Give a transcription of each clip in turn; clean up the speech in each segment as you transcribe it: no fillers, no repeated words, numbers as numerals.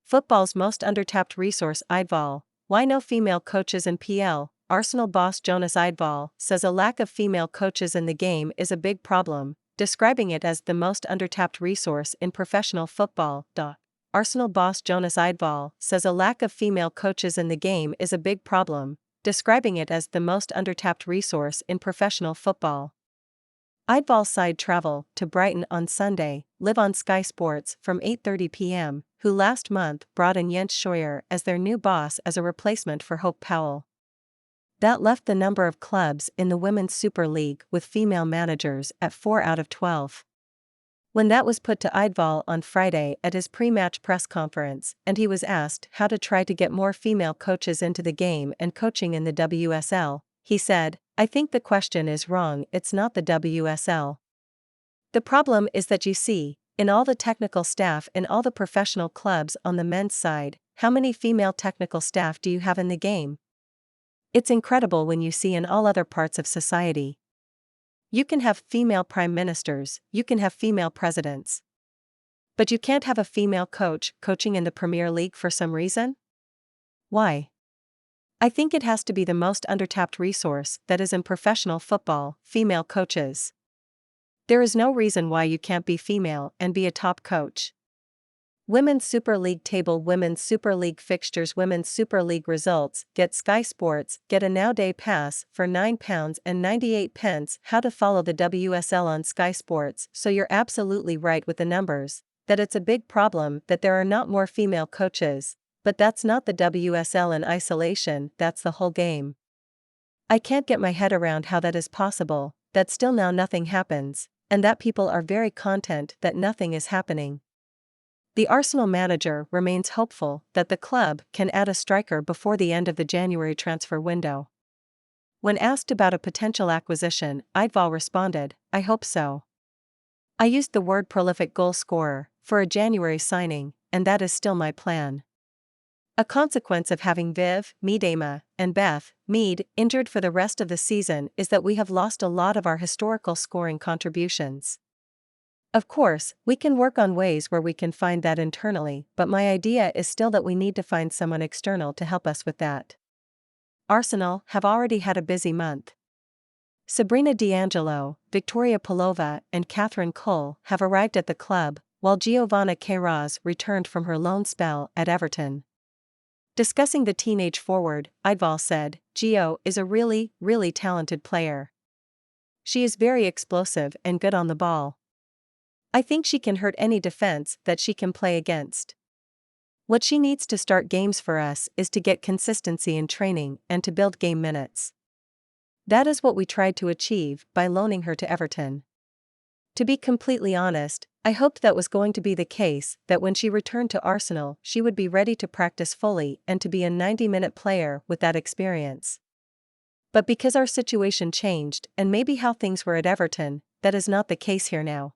Football's most undertapped resource. Eidevall, why no female coaches in PL? Arsenal boss Jonas Eidevall says a lack of female coaches in the game is a big problem, describing it as the most undertapped resource in professional football. Arsenal boss Jonas Eidevall says a lack of female coaches in the game is a big problem, describing it as the most undertapped resource in professional football. Eidevall's side travel to Brighton on Sunday, live on Sky Sports from 8:30 p.m., who last month brought in Jens Scheuer as their new boss as a replacement for Hope Powell. That left the number of clubs in the Women's Super League with female managers at 4 out of 12. When that was put to Eidevall on Friday at his pre-match press conference, and he was asked how to try to get more female coaches into the game and coaching in the WSL, he said, "I think the question is wrong, it's not the WSL. The problem is that you see, in all the technical staff in all the professional clubs on the men's side, how many female technical staff do you have in the game? It's incredible when you see in all other parts of society. You can have female prime ministers, you can have female presidents. But you can't have a female coach coaching in the Premier League for some reason? Why? I think it has to be the most undertapped resource that is in professional football, female coaches. There is no reason why you can't be female and be a top coach." Women's Super League table. Women's Super League fixtures. Women's Super League results. Get Sky Sports. Get a Now Day pass for £9.98. How to follow the WSL on Sky Sports. So you're absolutely right with the numbers, that it's a big problem that there are not more female coaches, but that's not the WSL in isolation, that's the whole game. I can't get my head around how that is possible, that still now nothing happens, and that people are very content that nothing is happening. The Arsenal manager remains hopeful that the club can add a striker before the end of the January transfer window. When asked about a potential acquisition, Eidevall responded, "I hope so. I used the word prolific goal scorer for a January signing, and that is still my plan. A consequence of having Viv, Miedema, and Beth, Mead, injured for the rest of the season is that we have lost a lot of our historical scoring contributions. Of course, we can work on ways where we can find that internally, but my idea is still that we need to find someone external to help us with that." Arsenal have already had a busy month. Sabrina D'Angelo, Victoria Pelova, and Catherine Cole have arrived at the club, while Giovanna Queiroz returned from her loan spell at Everton. Discussing the teenage forward, Eidevall said, "Gio is a really, really talented player. She is very explosive and good on the ball. I think she can hurt any defense that she can play against. What she needs to start games for us is to get consistency in training and to build game minutes. That is what we tried to achieve by loaning her to Everton. To be completely honest, I hoped that was going to be the case, that when she returned to Arsenal she would be ready to practice fully and to be a 90-minute player with that experience. But because our situation changed and maybe how things were at Everton, that is not the case here now.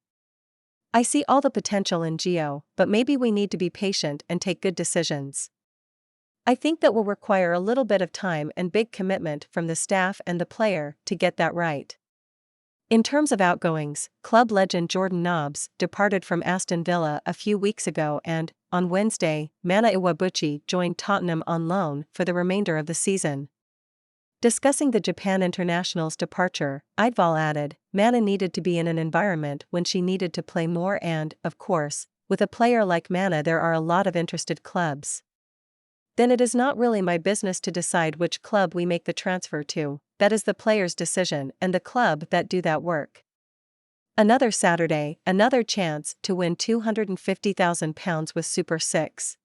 I see all the potential in Gio, but maybe we need to be patient and take good decisions. I think that will require a little bit of time and big commitment from the staff and the player to get that right." In terms of outgoings, club legend Jordan Nobbs departed from Aston Villa a few weeks ago and, on Wednesday, Mana Iwabuchi joined Tottenham on loan for the remainder of the season. Discussing the Japan international's departure, Eidevall added, "Mana needed to be in an environment when she needed to play more and, of course, with a player like Mana there are a lot of interested clubs. Then it is not really my business to decide which club we make the transfer to, that is the player's decision and the club that do that work." Another Saturday, another chance to win £250,000 with Super 6.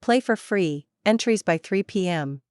Play for free, entries by 3 p.m.